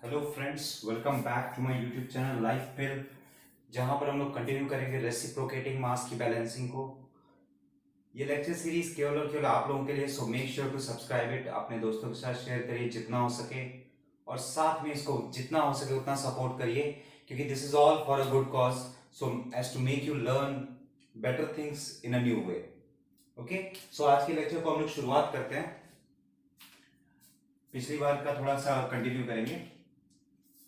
Hello friends, welcome back to my YouTube channel life pill, जहां पर हम लोग कंटिन्यू करेंगे रेसिप्रोकेटिंग मास की बैलेंसिंग को। ये लेक्चर सीरीज केवल और केवल आप लोगों के लिए, so make sure to subscribe it. अपने दोस्तों के साथ शेयर करिए जितना हो सके, और साथ में इसको जितना हो सके उतना सपोर्ट करिए, क्योंकि this is all for a good cause, so as to make you learn better things in a new way. Okay, so आज के लेक्चर को हम लोग शुरुआत करते हैं। पिछली बार का थोड़ा सा कंटिन्यू करेंगे।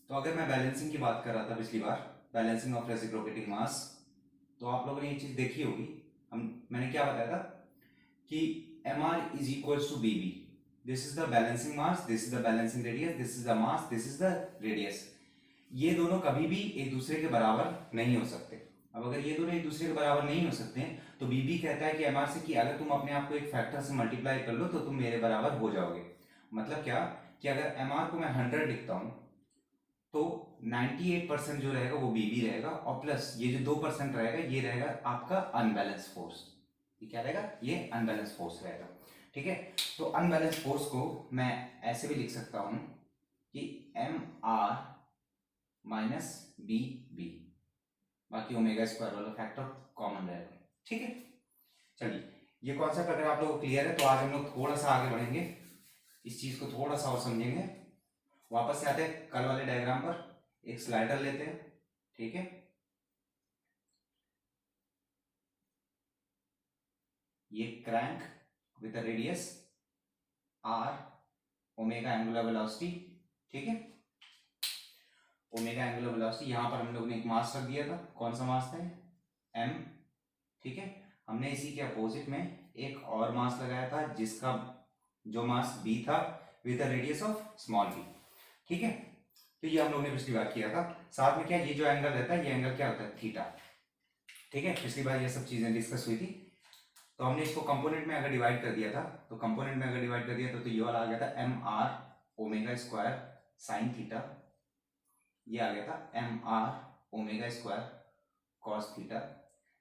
तो अगर मैं बैलेंसिंग की बात कर रहा था पिछली बार, बैलेंसिंग ऑफ रेसिप्रोकेटिंग मास, तो आप लोगों ने ये चीज देखी होगी। मैंने क्या बताया था कि M R is equals to B B. This is the balancing mass, this is the balancing radius, this is the mass, this is the radius. ये दोनों कभी भी एक दूसरे के बराबर नहीं हो सकते। अब अगर ये दोनों एक दूसरे के बराबर नहीं हो सकते हैं, तो बीबी कहता है कि एमआर से कि अगर तुम अपने आप को एक फैक्टर से मल्टीप्लाई कर लो तो तुम मेरे बराबर हो जाओगे। मतलब क्या कि अगर एमआर को मैं 100 लिखता हूं, तो 98% जो रहेगा वो बीबी रहेगा, और प्लस ये जो 2% रहेगा ये रहेगा आपका अनबैलेंस फोर्स। ये क्या रहेगा? ये अनबैलेंस फोर्स रहेगा। ठीक है, तो अनबैलेंस फोर्स को मैं ऐसे भी लिख सकता हूं कि M R minus B B, बाकी ओमेगा स्क्वायर वाला फैक्टर कॉमन रहेगा। ठीक है, चलिए ये कॉन्सेप्ट अगर आप लोगों को क्लियर है तो आज हम लोग थोड़ा सा आगे बढ़ेंगे, इस चीज को थोड़ा सा और समझेंगे। वापस से आते हैं कल वाले डायग्राम पर, एक स्लाइडर लेते हैं। ठीक है, ये crank with radius R, omega angular velocity. ठीक है, ओमेगा एंगुलर वेलोसिटी, यहां पर हम लोग ने एक मास रख दिया था। कौन सा मास था? एम। ठीक है, हमने इसी के अपोजिट में एक और मास लगाया था जिसका जो मास बी था with radius of small B. ठीक है, तो ये हम लोग ने पिछली बार किया था। साथ में क्या, ये जो एंगल रहता है ये एंगल क्या होता है? थीटा। ठीक है, पिछली बार ये सब चीजें डिस्कस हुई थी। तो हमने इसको कंपोनेंट में अगर डिवाइड कर दिया था, तो कंपोनेंट में अगर डिवाइड कर दिया तो ये वाला आ गया था M R omega square sine theta. ये आ गया था M R omega square cos theta.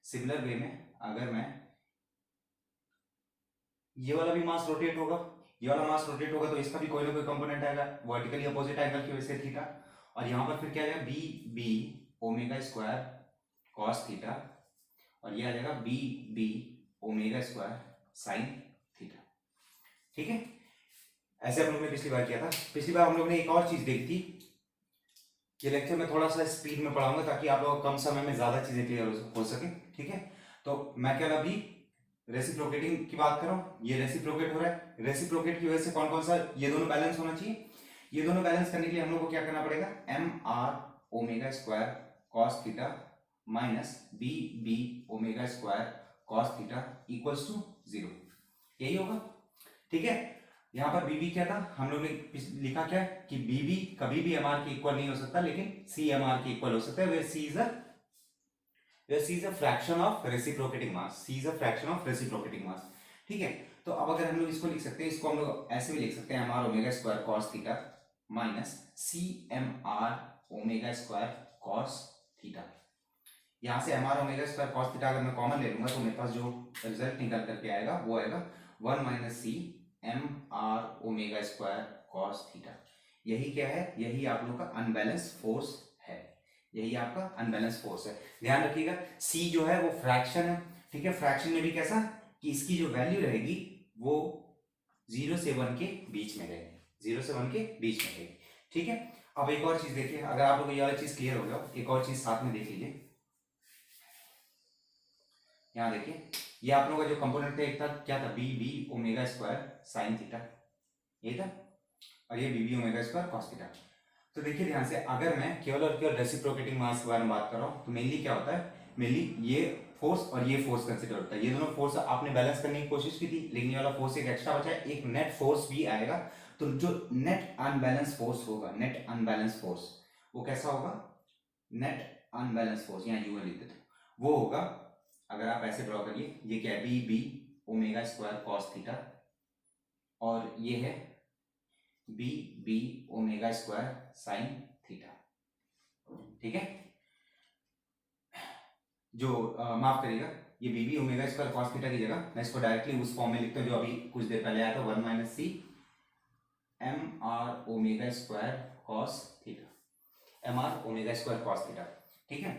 Similar way में अगर मैं ये वाला भी मास रोटेट होगा, ये वाला मास रोटेट होगा, तो इसका भी कोई ना कोई कंपोनेंट आएगा वर्टिकली अपोजिट एंगल की वजह से थीटा। और यहां पर फिर क्या आएगा? B B omega square cos theta, और ये आ जाएगा B B omega square sine theta. ठीक है, ऐसे हम लोग ने पिछली बार किया था। पिछली बार हम लोग ने एक और चीज देखी थी। ये लेक्चर में थोड़ा सा स्पीड में पढ़ाऊंगा ताकि आप लोग कम समय में ज्यादा चीजें क्लियर हो सके। ठीक है, तो मैं क्या अभी रेसिप्रोकेटिंग की बात कर रहा हूं। ये रेसिप्रोकेट हो रहा है, रेसिप्रोकेट की वजह से कौन कौन सा ये दोनों बैलेंस होना चाहिए। ये दोनों बैलेंस करने के लिए हम लोग को क्या करना पड़ेगा? M R omega square cos theta minus B B omega square cos theta equals to 0। यही होगा। ठीक है, यहां पर बीबी क्या था? हम लोग ने लिखा क्या कि बीबी कभी भी एमआर के इक्वल नहीं हो सकता, लेकिन सी एमआर के इक्वल हो सकता है, where C is a fraction of reciprocating mass. C is a fraction of reciprocating mass. ठीक है, तो अब अगर हम लोग इसको लिख सकते हैं, इसको हम लोग ऐसे भी लिख सकते हैं, M R omega square cos theta minus C M R omega square cos theta. यहां से M R omega square cos theta अगर मैं कॉमन ले लूंगा तो मेरे पास जो रिजल्ट निकल करके आएगा वो आएगा 1 minus C M R omega square cos theta. यही क्या है? यही आप लोग का अनबैलेंस फोर्स है। यही आपका अनबैलेंस फोर्स है। ध्यान रखिएगा, सी जो है वो फ्रैक्शन है। ठीक है, फ्रैक्शन में भी कैसा कि इसकी जो वैल्यू रहेगी वो 0 से 1 के बीच में रहेगी। 0 से 1 के बीच में रहेगी। ठीक है, अब एक और चीज देखिए, अगर आप लोग को ये वाली चीज क्लियर हो गया, एक और चीज साथ में देख लीजिए। यहां देखिए, ये आप लोगों का जो कंपोनेंट था एक था क्या था? B B omega square sine theta, ये था, और ये B B omega square cos theta. तो देखिए ध्यान से, अगर मैं केवल और केवल रेसिप्रोकेटिंग मास के बारे में बात कर रहा हूं, तो मेनली क्या होता है? मेनली ये फोर्स और ये फोर्स कंसिडर होता है। ये दोनों फोर्स आपने बैलेंस करने की कोशिश की थी, लेकिन ये वाला फोर्स एक एक्स्ट्रा बचा है, एक नेट फोर्स भी आएगा। तो जो नेट अनबैलेंस फोर्स होगा, नेट अनबैलेंस फोर्स वो कैसा होगा? नेट अनबैलेंस फोर्स, यहाँ यू लिख देते वो होगा, अगर आप ऐसे ड्रॉ करिए, ये क्या है? B B omega square cos theta, और ये है B B omega square sine theta. ठीक है, जो माफ करिएगा, ये B B omega square cos theta की जगह मैं इसको डायरेक्टली उस फॉर्म में लिखता हूं जो अभी कुछ देर पहले आया था, 1 minus C M R omega square cos theta, mr omega square cos theta, ठीक है।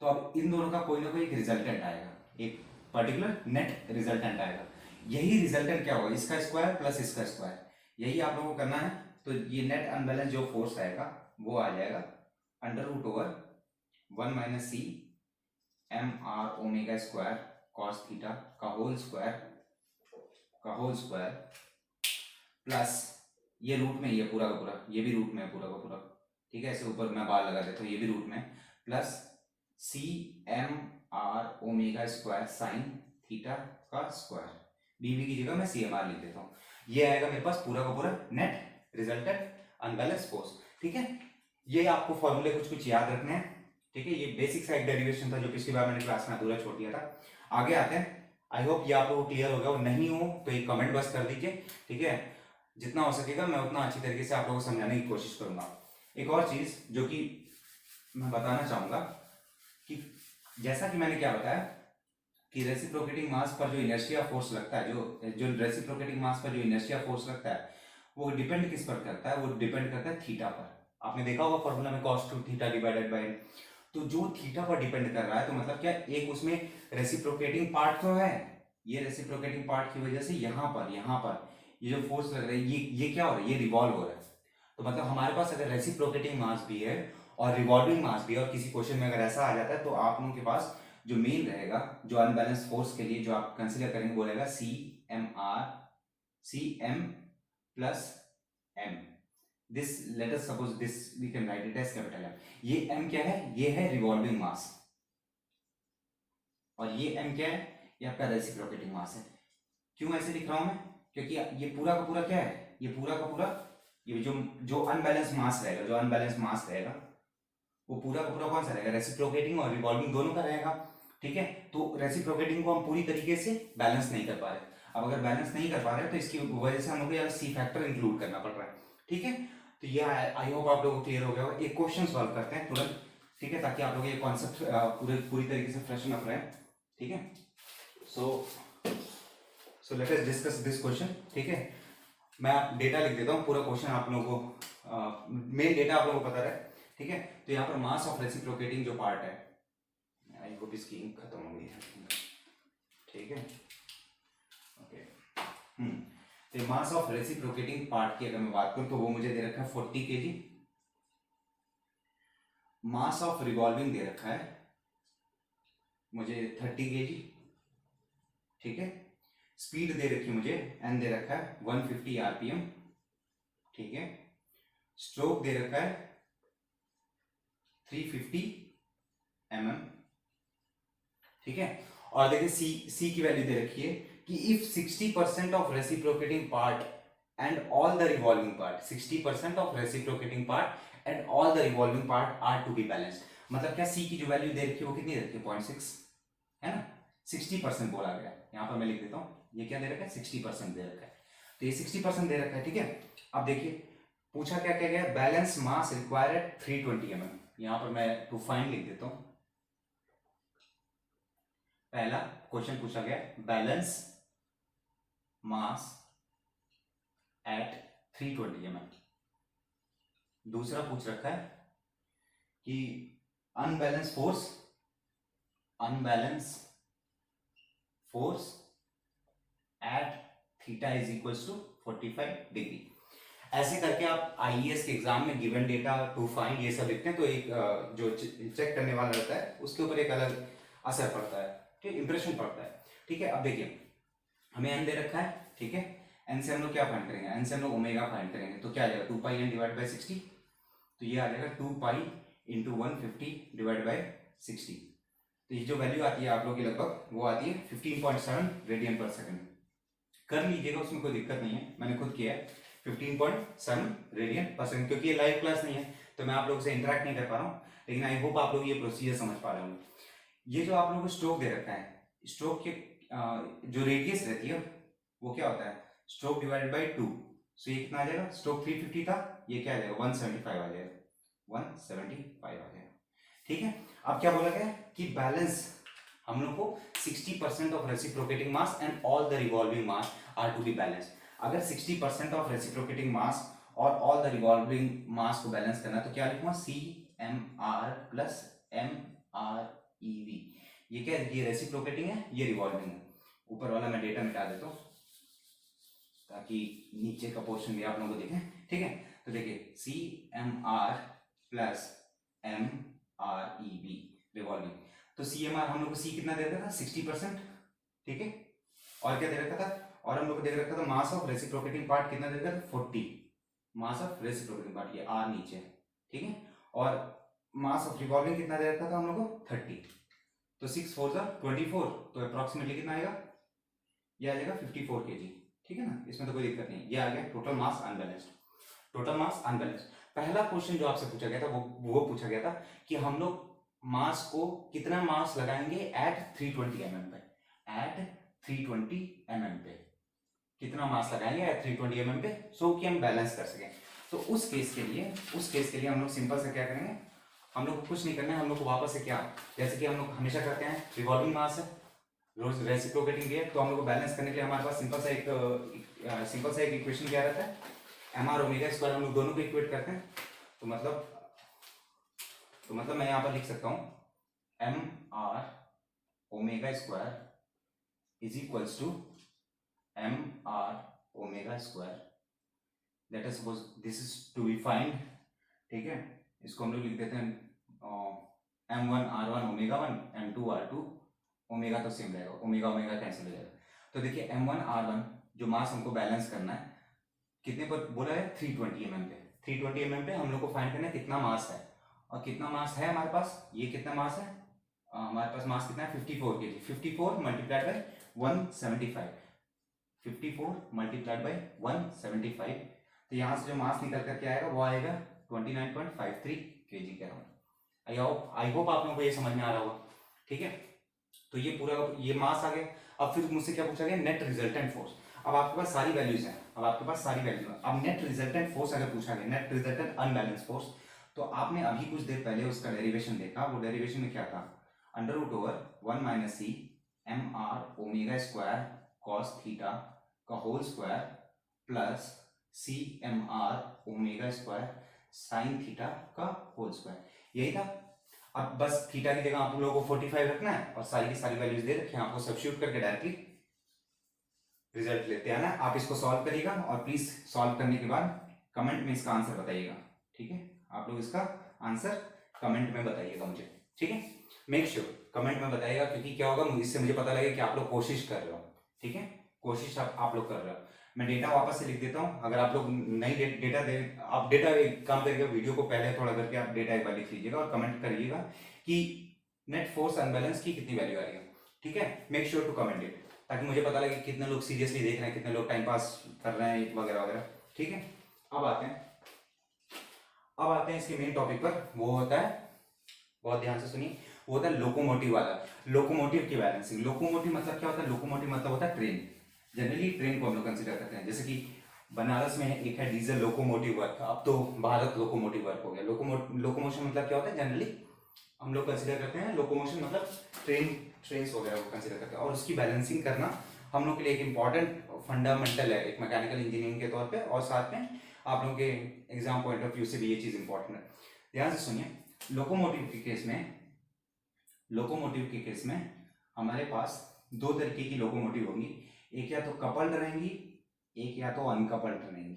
तो अब इन दोनों का कोई ना कोई एक रिजल्टेंट आएगा, एक पर्टिकुलर नेट रिजल्टेंट आएगा। यही रिजल्टेंट क्या होगा, इसका स्क्वायर प्लस इसका स्क्वायर, यही आप लोगों को करना है। तो ये नेट अनबैलेंस जो फोर्स आएगा वो आ जाएगा under root over 1 minus C M R omega square cos theta का होल स्क्वायर प्लस ये रूट में, ये पूरा का पूरा, ये भी रूट में है पूरा का पूरा, ठीक है। ऐसे ऊपर मैं बार लगा देता हूँ, ये भी रूट में, plus C M R omega square sine theta का स्क्वायर, बीवी की जगह मैं सी एम आर लिख देता हूँ। ये आएगा मेरे पास पूरा का पूरा नेट रिजल्टेंट अनबैलेंस फोर्स, ठीक है। ये आपको फॉर्मूले कुछ कुछ याद रखने हैं, ठीक है। ये बेसिक सा एक डेरिवेशन था जो पिछली बार मैंने क्लास में अधूरा छोड़ दिया था। आगे आते हैं, आई होप ये आप लोगों को क्लियर हो गया, और नहीं हो तो एक कमेंट बस कर दीजिए, ठीक है। जितना हो सकेगा मैं उतना अच्छी तरीके से आप लोगों को समझाने की कोशिश करूंगा। एक और चीज जो कि मैं बताना चाहूंगा कि जैसा कि मैंने क्या बताया कि रेसिप्रोकेटिंग मास पर जो इनर्शिया फोर्स लगता है, जो रेसिप्रोकेटिंग मास पर जो इनर्शिया फोर्स लगता है वो डिपेंड किस पर करता है, वो डिपेंड करता है थीटा पर। आपने देखा होगा फॉर्मूला में cos 2 थीटा डिवाइडेड बाय, तो जो थीटा पर डिपेंड कर रहा है, तो मतलब क्या, एक उसमें रेसिप्रोकेटिंग पार्ट तो है, ये रेसिप्रोकेटिंग पार्ट की वजह से यहाँ पर ये जो फोर्स लग रहा है, ये क्या हो रहा है, ये रिवॉल्व हो रहा है। तो मतलब हमारे पास अगर रेसिप्रोकेटिंग मास भी है और रिवॉल्विंग मास भी है, और किसी क्वेश्चन में अगर ऐसा आ जाता है, तो आप लोगों के पास जो मेन रहेगा, जो अनबैलेंस फोर्स के लिए जो आप कंसिडर करेंगे, वो रहेगा C M plus M. This let us suppose this we can write it as capital M. ये एम क्या है, ये है रिवॉल्विंग मास, और ये एम क्या है, ये आपका रेसिप्रोकेटिंग मास है। क्यों ऐसे लिख रहा हूं मैं, क्योंकि ये पूरा का पूरा क्या है, ये पूरा का पूरा, ये जो अनबैलेंस मास रहेगा, वो पूरा का पूरा कौन सा रहेगा, रेसिप्रोकेटिंग और रिवॉल्विंग दोनों का रहेगा, ठीक है। तो रेसिप्रोकेटिंग को हम पूरी तरीके से बैलेंस नहीं कर पा रहे। अब अगर बैलेंस नहीं कर पा रहे तो इसकी वजह से हम लोग को सी फैक्टर इंक्लूड करना पड़ रहा है, ठीक है। तो ये आई होप आप लोगों को क्लियर हो गया होगा। एक क्वेश्चन सॉल्व करते हैं तुरंत, ठीक है, ताकि आप लोग ये कॉन्सेप्ट पूरी तरीके से फ्रेशन अप रहे, ठीक है। So let us discuss this question, ठीक है। मैं डेटा लिख देता हूँ, पूरा क्वेश्चन आप लोगों को मेन डेटा आप लोगों को पता रहे, ठीक है। तो यहाँ पर मास ऑफ रेसिप्रोकेटिंग जो पार्ट है, आई होप इसकी इंक खत्म हो गई है, ठीक है, ओके। तो मास ऑफ रेसिप्रोकेटिंग पार्ट की अगर मैं बात करूं तो वो मुझे दे रखा है 40 kg। मास ऑफ रिवॉल्विंग दे रखा है मुझे 30 kg, ठीक है। स्पीड दे रखी है मुझे, एन दे रखा है 150 आरपीएम, ठीक है। स्ट्रोक दे रखा है 350 mm, ठीक है। और देखिए सी की वैल्यू दे रखी है कि if 60% of reciprocating part and all the revolving part, 60% of reciprocating part and all the revolving part are to be balanced. मतलब क्या, सी की जो वैल्यू दे रखी है वो कितनी दे रखी है, 0.6 है ना, 60% बोला गया। यहां पर मैं लिख देता हूं, ये क्या दे रखा है, 60% दे रखा है। तो ये 60% दे रखा है, ठीक है। अब देखिए पूछा क्या क्या गया, balance mass required at 320 mm। यहां पर मैं टू फाइंड लिख देता हूं। पहला क्वेश्चन पूछा गया बैलेंस मास एट 320 mm। दूसरा पूछ रखा है कि unbalance force at theta is equals to 45 degree. ऐसे करके आप आईएएस के एग्जाम में गिवन डेटा टू फाइंड ये सब लिखते हैं, तो एक जो चेक करने वाला रहता है उसके ऊपर एक अलग असर पड़ता है, ठीक, इंप्रेशन पड़ता है, ठीक है। अब देखिए हमें एन दे रखा है, ठीक है। एन से हम लोग क्या फाइंड करेंगे, एन से हम लोग ओमेगा फाइंड करेंगे, तो क्या आ जाएगा 2 पाई एन डिवाइड बाई 60, तो ये आ जाएगा 2 पाई इंटू 150 डिवाइड बाई 60। तो ये जो वैल्यू आती है आप लोग की लगभग वो आती है 15.7 रेडियन पर सेकंड। कर लीजिएगा, उसमें कोई दिक्कत नहीं है, मैंने खुद किया है 15.7 रेडियन पर सेकंड। क्योंकि ये लाइव क्लास नहीं है तो मैं आप लोगों से इंटरेक्ट नहीं कर पा रहा हूँ, लेकिन आई होप आप लोग ये प्रोसीजर समझ पा रहे होंगे। ये जो आप लोगों को स्ट्रोक दे रखा है, स्ट्रोक के जो रेडियस रहती है वो क्या होता है, स्ट्रोक डिवाइडेड बाई 2। सो ये कितना आ जाएगा, स्ट्रोक 350 था, ये क्या आ जाएगा 175 आ जाएगा, 175 आ जाएगा, ठीक है। अब क्या बोला गया कि बैलेंस हम लोग को 60% of reciprocating mass and all the revolving mass are to be balanced. अगर 60% ऑफ रेसिप्रोकेटिंग मास और ऑल द रिवॉल्विंग मास को बैलेंस करना है, तो क्या लिखूंगा, C M R plus M R E V. ये क्या है, ये रेसिप्रोकेटिंग है, ये रिवॉल्विंग है। ऊपर वाला मैं डेटा मिटा देता हूँ ताकि नीचे का पोर्शन भी आप लोगों को दिखे, ठीक है। तो देखिए C M R plus M R E V revolving. तो सी एम आर हम लोग को सी कितना दे रखा था, 60%, ठीक है। और क्या दे रखा था, और हम लोग को दे रखा था मास ऑफ रेसिप्रोकेटिंग पार्ट कितना दे रखा था, 40 मास ऑफ रेसिप्रोकेटिंग पार्ट, ये आर नीचे, ठीक है। और मास ऑफ रिवॉल्विंग कितना दे रखा था हम लोग को, 30। तो 6 4 24, तो अप्रोक्सीमेटली कितना आएगा, ये आ जाएगा 54 kg, ठीक है ना। इसमें तो कोई दिक्कत नहीं, ये आ गया total mass unbalanced. Total mass unbalanced. पहला क्वेश्चन जो आपसे पूछा गया था वो पूछा गया था कि हम लोग मास को कितना मास लगाएंगे एट 320 mm पे, एट 320 mm पे कितना मास लगाएंगे एट 320 mm पे, सो कि हम बैलेंस कर सकें। तो उस केस के लिए हम लोग सिंपल से क्या करेंगे, हम लोग को कुछ नहीं करना है, हम लोग को वापस से क्या, जैसे कि हम लोग हमेशा करते हैं, रिवॉल्विंग मास है, रोज रेसिप्रोकेटिंग भी है, तो हम लोग को बैलेंस करने के लिए हमारे पास सिंपल सा एक इक्वेशन क्या रहता है, एम आर ओमेगा स्क्वायर, हम लोग दोनों को इक्वेट करते हैं। तो मतलब मैं यहाँ पर लिख सकता हूँ M R omega square is equals to M R omega square, let us suppose this is to be find, ठीक है। इसको हम लोग लिख देते हैं M1 R1 omega 1, M2 R2 omega, तो सेम रहेगा, ओमेगा ओमेगा कैंसिल हो जाएगा। तो देखिए M1 R1 जो मास हमको बैलेंस करना है, कितने पर बोला है, 320 mm पे। 320 mm पे हम लोग को फाइंड करना है कितना मास है, और कितना मास है हमारे पास, ये कितना मास है, हमारे पास मास कितना है, 54 kg। 54 multiplied by 175, 54 multiplied by 175, तो यहाँ से जो मास निकल कर क्या आएगा, वो आएगा 29.53 kg के अराउंड। आई होप आप लोगों को ये समझ में आ रहा होगा, ठीक है। तो ये पूरा ये मास आ गया। अब फिर मुझसे क्या पूछा गया, नेट रिजल्टेंट फोर्स। अब आपके पास सारी वैल्यूज हैं, अब नेट रिजल्टेंट फोर्स अगर पूछा गया, नेट रिजल्टेंट अनबैलेंस फोर्स, तो आपने अभी कुछ देर पहले उसका डेरिवेशन देखा। वो डेरिवेशन में क्या था, under root over 1 minus C M R omega square cos theta का whole square plus C M R omega square sine theta का होल स्क्वायर, यही था। अब बस थीटा की जगह आप लोगों को 45 रखना है और सारी की सारी वैल्यूज दे रखी हैं, आपको सब्स्टिट्यूट करके डायरेक्टली रिजल्ट लेते हैं ना। आप इसको सॉल्व करिएगा और प्लीज सॉल्व करने के बाद कमेंट में इसका आंसर बताइएगा, ठीक है। आप लोग इसका आंसर कमेंट में बताइएगा मुझे, ठीक है। मेक श्योर कमेंट में बताइएगा, क्योंकि क्या होगा, इससे मुझे पता लगेगा कि आप लोग कोशिश कर रहे हो, ठीक है। कोशिश आप लोग कर रहे हो। मैं डेटा वापस से लिख देता हूँ, अगर आप लोग नई डेटा दे, आप डेटा एक काम करिएगा, वीडियो को पहले थोड़ा करके आप डेटा एक बार लिख लीजिएगा और कमेंट करिएगा कि नेट फोर्स अनबैलेंस की कितनी वैल्यू आ रही है, ठीक है। Make sure to comment it, ताकि मुझे पता लगे कितने लोग सीरियसली देख रहे हैं, कितने लोग टाइम पास कर रहे हैं वगैरह वगैरह, ठीक है। अब आते हैं इसके मेन टॉपिक पर। वो होता है, बहुत ध्यान से सुनिए, वो होता है लोकोमोटिव वाला, लोकोमोटिव की बैलेंसिंग। लोकोमोटिव मतलब क्या होता है, लोकोमोटिव मतलब होता है ट्रेन। जनरली ट्रेन को हम लोग कंसिडर करते हैं, जैसे कि बनारस में एक है डीजल लोकोमोटिव वर्क, अब तो भारत लोकोमोटिव वर्क हो गया। लोकोमोशन मतलब क्या होता है, जनरली हम लोग कंसिडर करते हैं लोकोमोशन मतलब ट्रेन वगैरह को कंसिडर करते हैं, और उसकी बैलेंसिंग करना हम लोग के लिए एक इंपॉर्टेंट फंडामेंटल है, एक मैकेनिकल इंजीनियरिंग के तौर पे, और साथ में आप लोगों के एग्जाम पॉइंट ऑफ व्यू से भी ये चीज इंपॉर्टेंट है। ध्यान से सुनिए, लोकोमोटिव के केस में हमारे पास दो तरीके की लोकोमोटिव होंगी, एक या तो कपल्ड रहेंगी, एक या तो अनकपल्ड रहेंगी।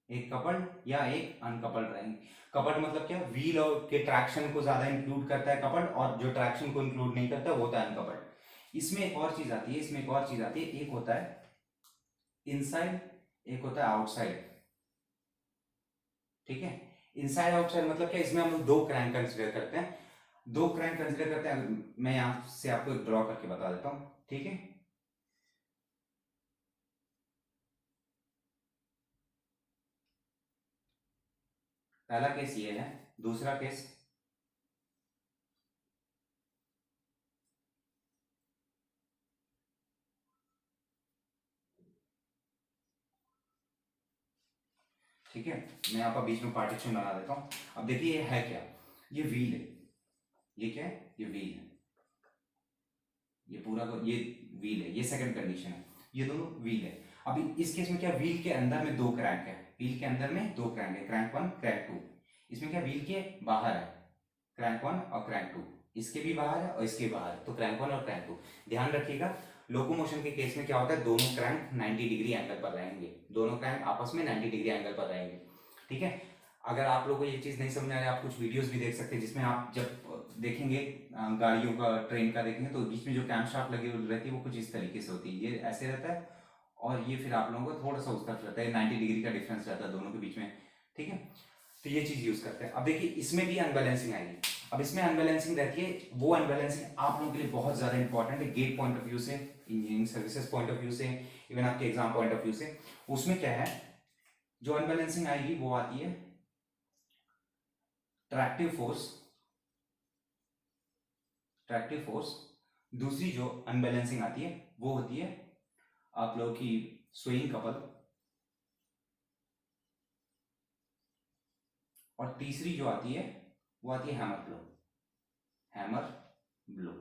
एक कपल्ड या एक अनकपल्ड रहेंगी। कपल्ड मतलब क्या, व्हील और के ट्रैक्शन को ज्यादा इंक्लूड करता है कपल्ड, और जो ट्रैक्शन को इंक्लूड नहीं करता वो होता है अनकपल्ड। इसमें एक और चीज आती है, एक होता है इनसाइड, एक होता है आउटसाइड, ठीक है। इनसाइड आउटसाइड मतलब क्या, इसमें हम लोग दो क्रैंक कंसिडर करते हैं, मैं यहां से आपको ड्रॉ करके बता देता हूं, ठीक है। पहला केस ये है, दूसरा केस ठीक है। मैं यहाँ पर बीच में पार्टीशन बना देता हूँ। अब देखिए ये है क्या, ये व्हील है, ये क्या है, ये व्हील है, ये पूरा ये व्हील है, ये सेकंड कंडीशन है, ये दोनों व्हील है। अभी इस केस में क्या, व्हील के अंदर में 2 क्रैंक है, व्हील के अंदर में 2 क्रैंक है, क्रैंक 1 क्रैंक 2। इसमें क्या, व्हील के बाहर है क्रैंक 1 और क्रैंक 2, इसके भी बाहर है और इसके बाहर है, तो क्रैंक 1 और क्रैंक 2। ध्यान रखिएगा लोकोमोशन के केस में क्या होता है, दोनों क्रैंक 90 डिग्री एंगल पर रहेंगे, दोनों क्रैंक आपस में 90 डिग्री एंगल पर रहेंगे। ठीक है, अगर आप लोगों को ये चीज़ नहीं समझ आ रही है, आप कुछ वीडियोस भी देख सकते हैं जिसमें आप जब देखेंगे गाड़ियों का, ट्रेन का देखेंगे, तो बीच में जो कैमशाफ्ट लगी रहती है वो कुछ इस तरीके से होती है, ये ऐसे रहता है और ये फिर आप लोगों को थोड़ा सा उस तरफ रहता है, 90 डिग्री का डिफरेंस रहता है दोनों के बीच में। ठीक है, तो ये चीज़ यूज़ करते हैं। अब देखिए इसमें भी अनबैलेंसिंग आएगी। अब इसमें अनबैलेंसिंग रहती है, वो अनबैलेंसिंग आप लोगों के लिए बहुत ज़्यादा इंपॉर्टेंट है, गेट पॉइंट ऑफ व्यू से, engineering services point of view से, इवन आपके एग्जाम पॉइंट ऑफ व्यू से। उसमें क्या है, जो अनबैलेंसिंग आएगी वो आती है ट्रैक्टिव फोर्स, ट्रैक्टिव फोर्स। दूसरी जो अनबैलेंसिंग आती है वो होती है आप लोगों की स्विंग कपल, और तीसरी जो आती है वो आती है हैमर ब्लो, हैमर ब्लो।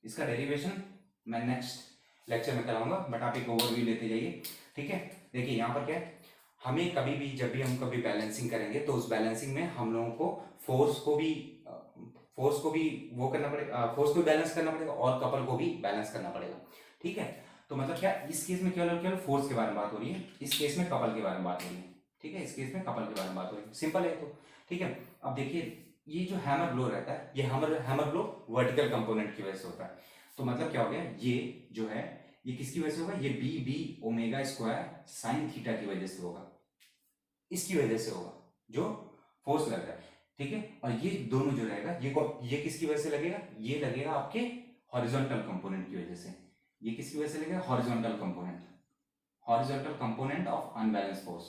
इसका डेरिवेशन मैं नेक्स्ट लेक्चर में कराऊंगा, बट आप एक ओवरव्यू लेते जाइए। ठीक है, देखिए यहाँ पर क्या है, हमें कभी भी जब भी हम कभी बैलेंसिंग करेंगे तो उस बैलेंसिंग में हम लोगों को फोर्स को भी वो करना पड़ेगा, फोर्स को बैलेंस करना पड़ेगा और कपल को भी बैलेंस करना पड़ेगा। ठीक है, तो मतलब क्या, इस केस में केवल फोर्स के बारे में बात हो रही है, इस केस में कपल के बारे में बात हो रही है। ठीक है, इस केस में कपल के बारे में बात हो रही है, सिंपल है। तो ठीक है, अब देखिए ये जो हैमर ब्लो रहता है, ये हैमर ब्लो वर्टिकल कंपोनेंट की वजह से होता है। तो मतलब क्या हो गया, ये जो है ये किसकी वजह से होगा, ये B omega square sine theta की वजह से होगा, इसकी वजह से होगा जो फोर्स लग रहा है। ठीक है, और ये दोनों जो रहेगा ये किसकी वजह से लगेगा, ये लगेगा आपके हॉरिजॉन्टल कंपोनेंट की वजह से। ये किसकी वजह से लगेगा, horizontal component of unbalance force,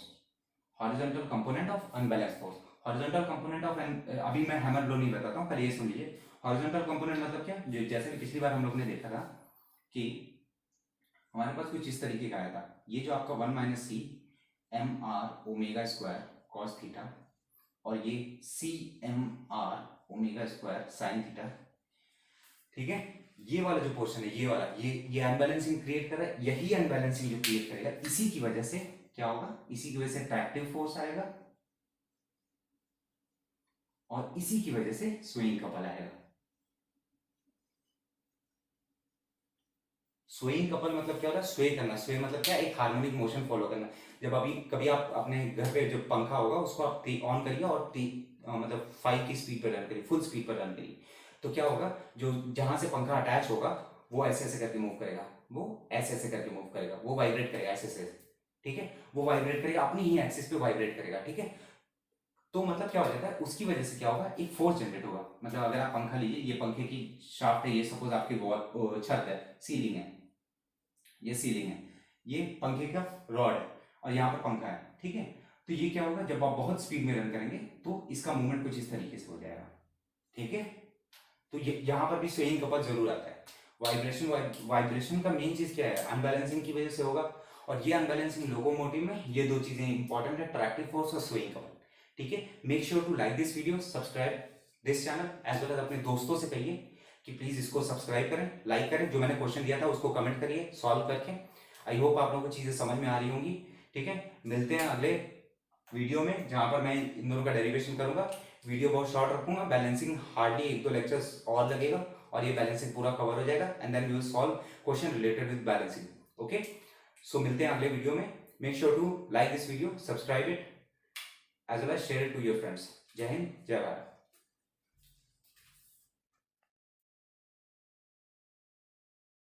horizontal component of unbalance force, horizontal component of, अभी मैं हैमर ब्लो नहीं बताता हूँ, पहले ये सुन लीजिए। हॉरिजॉन्टल कंपोनेंट मतलब क्या, जैसे कि पिछली बार हम लोग ने देखा था कि हमारे पास कुछ इस तरीके का आया था, ये जो आपका 1 minus C M R omega square cos theta, और ये C M R omega square sine theta. ठीक है, ये वाला जो पोर्शन है, ये वाला, ये अनबैलेंसिंग क्रिएट कर रहा है, यही अनबैलेंसिंग जो क्रिएट करेगा, इसी की वजह से क्या होगा, इसी की वजह से ट्रैक्टिव फोर्स आएगा और इसी की वजह से स्विंग कपल आएगा। स्वेइंग कपल मतलब क्या होता है, स्वे करना, स्वे मतलब क्या, एक हार्मोनिक मोशन फॉलो करना। जब अभी कभी आप अपने घर पे जो पंखा होगा उसको आप ऑन करिए और मतलब 5 की स्पीड पर रन करिए, फुल स्पीड पर रन करिए, तो क्या होगा, जो जहां से पंखा अटैच होगा वो ऐसे ऐसे करके मूव करेगा, वो ऐसे ऐसे करके मूव करेगा, वो वाइब्रेट करेगा ऐसे ऐसे। ठीक है, वो वाइब्रेट करेगा, अपनी ही एक्सिस पे वाइब्रेट करेगा। ठीक है, तो मतलब क्या हो जाता है, उसकी वजह से क्या होगा, एक फोर्स जनरेट होगा। मतलब अगर आप पंखा लीजिए, ये पंखे की शाफ्ट है, ये सपोज आपकी वॉल छत है, सीलिंग है, ये सीलिंग है, ये पंखे का रॉड है और यहाँ पर पंखा है। ठीक है, तो ये क्या होगा, जब आप बहुत स्पीड में रन करेंगे तो इसका मूवमेंट कुछ इस तरीके से हो जाएगा। ठीक है, तो ये यहाँ पर भी स्वेइंग कपल जरूर आता है। वाइब्रेशन का मेन चीज क्या है, अनबैलेंसिंग की वजह से होगा, और ये अनबैलेंसिंग लोकोमोटिव में ये दो चीजें इंपॉर्टेंट है, ट्रैक्टिव फोर्स और स्वेइंग कपल। ठीक है, make sure to like this video, subscribe this channel, as well as अपने दोस्तों से कहिए कि प्लीज इसको सब्सक्राइब करें, लाइक करें, जो मैंने क्वेश्चन दिया था उसको कमेंट करिए सॉल्व करके। आई होप आप लोगों को चीजें समझ में आ रही होंगी। ठीक है, मिलते हैं अगले वीडियो में जहां पर मैं इन दोनों का डेरिवेशन करूंगा। वीडियो बहुत शॉर्ट रखूंगा, बैलेंसिंग हार्डली 1-2 लेक्चर्स और लगेगा और ये बैलेंसिंग पूरा कवर हो जाएगा, and then we will solve question related with balancing. Okay, so मिलते हैं अगले वीडियो में। Make sure to like this video, subscribe it, as well as share it to your friends. जय हिंद, जय भारत।